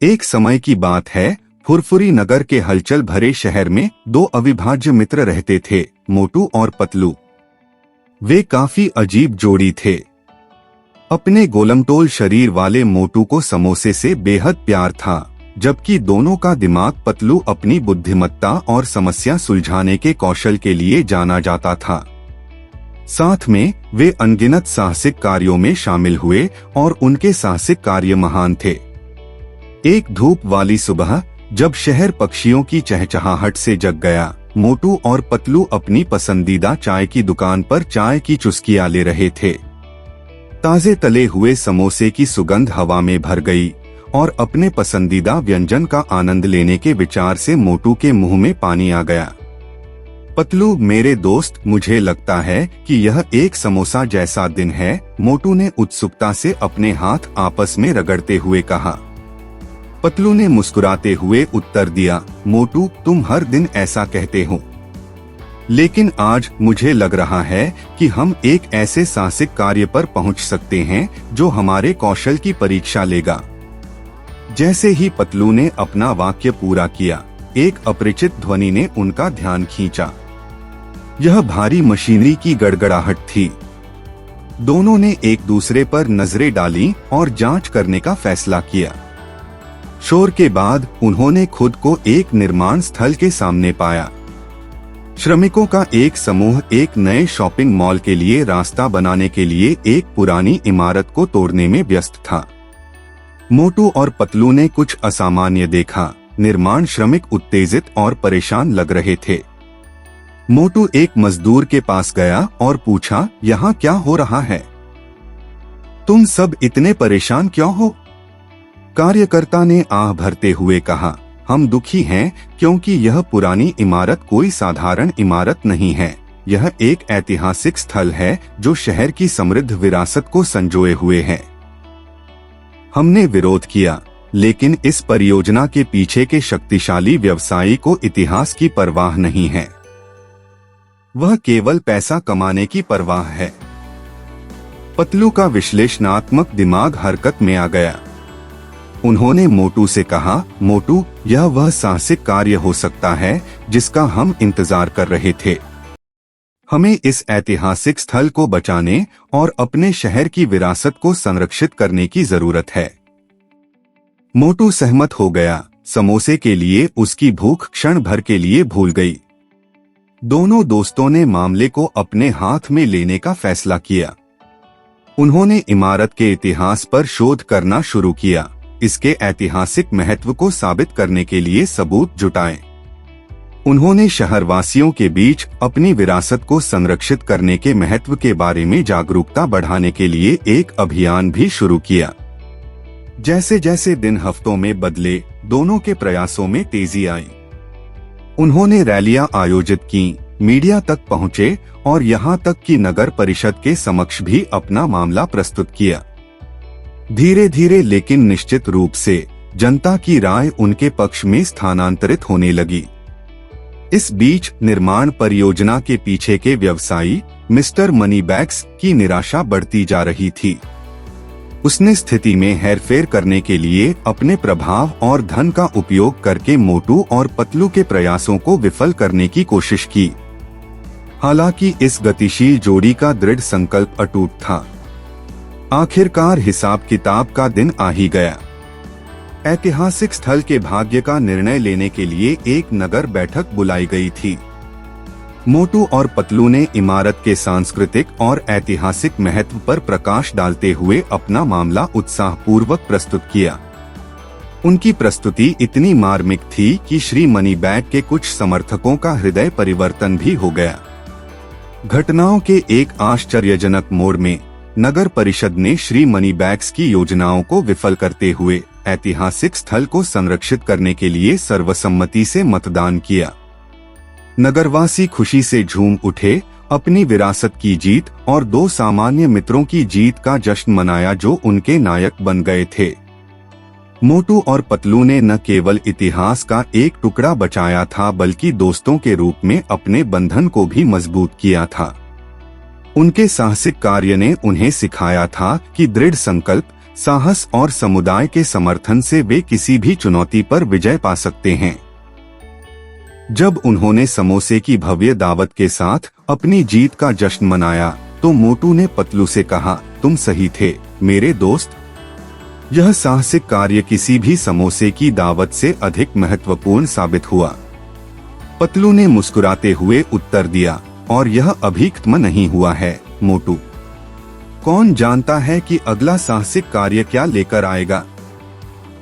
एक समय की बात है, फुरफुरी नगर के हलचल भरे शहर में दो अविभाज्य मित्र रहते थे, मोटू और पतलू। वे काफी अजीब जोड़ी थे। अपने गोलमटोल शरीर वाले मोटू को समोसे से बेहद प्यार था, जबकि दोनों का दिमाग पतलू अपनी बुद्धिमत्ता और समस्या सुलझाने के कौशल के लिए जाना जाता था। साथ में वे अनगिनत साहसिक कार्यों में शामिल हुए और उनके साहसिक कार्य महान थे। एक धूप वाली सुबह जब शहर पक्षियों की चहचहाहट से जग गया, मोटू और पतलू अपनी पसंदीदा चाय की दुकान पर चाय की चुस्कियां ले रहे थे। ताजे तले हुए समोसे की सुगंध हवा में भर गई और अपने पसंदीदा व्यंजन का आनंद लेने के विचार से मोटू के मुंह में पानी आ गया। पतलू, मेरे दोस्त, मुझे लगता है कि यह एक समोसा जैसा दिन है, मोटू ने उत्सुकता से अपने हाथ आपस में रगड़ते हुए कहा। पतलू ने मुस्कुराते हुए उत्तर दिया, मोटू, तुम हर दिन ऐसा कहते हो, लेकिन आज मुझे लग रहा है कि हम एक ऐसे साहसिक कार्य पर पहुंच सकते हैं जो हमारे कौशल की परीक्षा लेगा। जैसे ही पतलू ने अपना वाक्य पूरा किया, एक अपरिचित ध्वनि ने उनका ध्यान खींचा। यह भारी मशीनरी की गड़गड़ाहट थी। दोनों ने एक दूसरे पर नजरें डाली और जांच करने का फैसला किया। शोर के बाद उन्होंने खुद को एक निर्माण स्थल के सामने पाया। श्रमिकों का एक समूह एक नए शॉपिंग मॉल के लिए रास्ता बनाने के लिए एक पुरानी इमारत को तोड़ने में व्यस्त था। मोटू और पतलू ने कुछ असामान्य देखा। निर्माण श्रमिक उत्तेजित और परेशान लग रहे थे। मोटू एक मजदूर के पास गया और पूछा, यहाँ क्या हो रहा है? तुम सब इतने परेशान क्यों हो? कार्यकर्ता ने आह भरते हुए कहा, हम दुखी हैं क्योंकि यह पुरानी इमारत कोई साधारण इमारत नहीं है। यह एक ऐतिहासिक स्थल है जो शहर की समृद्ध विरासत को संजोए हुए है। हमने विरोध किया, लेकिन इस परियोजना के पीछे के शक्तिशाली व्यवसायी को इतिहास की परवाह नहीं है। वह केवल पैसा कमाने की परवाह है। पतलू का विश्लेषणात्मक दिमाग हरकत में आ गया। उन्होंने मोटू से कहा, मोटू, यह वह साहसिक कार्य हो सकता है जिसका हम इंतजार कर रहे थे। हमें इस ऐतिहासिक स्थल को बचाने और अपने शहर की विरासत को संरक्षित करने की जरूरत है। मोटू सहमत हो गया। समोसे के लिए उसकी भूख क्षण भर के लिए भूल गई। दोनों दोस्तों ने मामले को अपने हाथ में लेने का फैसला किया। उन्होंने इमारत के इतिहास पर शोध करना शुरू किया। इसके ऐतिहासिक महत्व को साबित करने के लिए सबूत जुटाए। उन्होंने शहरवासियों के बीच अपनी विरासत को संरक्षित करने के महत्व के बारे में जागरूकता बढ़ाने के लिए एक अभियान भी शुरू किया। जैसे जैसे दिन हफ्तों में बदले, दोनों के प्रयासों में तेजी आई। उन्होंने रैलियां आयोजित की, मीडिया तक पहुंचे और यहां तक कि नगर परिषद के समक्ष भी अपना मामला प्रस्तुत किया। धीरे धीरे लेकिन निश्चित रूप से जनता की राय उनके पक्ष में स्थानांतरित होने लगी। इस बीच निर्माण परियोजना के पीछे के व्यवसायी मिस्टर मनीबैग्स की निराशा बढ़ती जा रही थी। उसने स्थिति में हेरफेर करने के लिए अपने प्रभाव और धन का उपयोग करके मोटू और पतलू के प्रयासों को विफल करने की कोशिश की। हालांकि इस गतिशील जोड़ी का दृढ़ संकल्प अटूट था। आखिरकार हिसाब किताब का दिन आ ही गया। ऐतिहासिक स्थल के भाग्य का निर्णय लेने के लिए एक नगर बैठक बुलाई गई थी। मोटू और पतलू ने इमारत के सांस्कृतिक और ऐतिहासिक महत्व पर प्रकाश डालते हुए अपना मामला उत्साहपूर्वक प्रस्तुत किया। उनकी प्रस्तुति इतनी मार्मिक थी कि श्री मनीबैग के कुछ समर्थकों का हृदय परिवर्तन भी हो गया। घटनाओं के एक आश्चर्यजनक मोड़ में नगर परिषद ने श्री मनीबैग्स की योजनाओं को विफल करते हुए ऐतिहासिक स्थल को संरक्षित करने के लिए सर्वसम्मति से मतदान किया। नगरवासी खुशी से झूम उठे, अपनी विरासत की जीत और दो सामान्य मित्रों की जीत का जश्न मनाया जो उनके नायक बन गए थे। मोटू और पतलू ने न केवल इतिहास का एक टुकड़ा बचाया था बल्कि दोस्तों के रूप में अपने बंधन को भी मजबूत किया था। उनके साहसिक कार्य ने उन्हें सिखाया था कि दृढ़ संकल्प, साहस और समुदाय के समर्थन से वे किसी भी चुनौती पर विजय पा सकते हैं। जब उन्होंने समोसे की भव्य दावत के साथ अपनी जीत का जश्न मनाया तो मोटू ने पतलू से कहा, तुम सही थे मेरे दोस्त। यह साहसिक कार्य किसी भी समोसे की दावत से अधिक महत्वपूर्ण साबित हुआ। पतलू ने मुस्कुराते हुए उत्तर दिया, और यह अभी खत्म नहीं हुआ है मोटू। कौन जानता है कि अगला साहसिक कार्य क्या लेकर आएगा।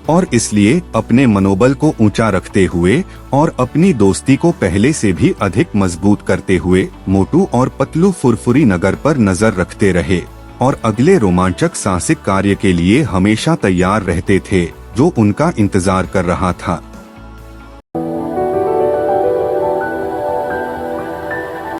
और इसलिए अपने मनोबल को ऊंचा रखते हुए और अपनी दोस्ती को पहले से भी अधिक मजबूत करते हुए मोटू और पतलू फुरफुरी नगर पर नजर रखते रहे और अगले रोमांचक साहसिक कार्य के लिए हमेशा तैयार रहते थे जो उनका इंतजार कर रहा था।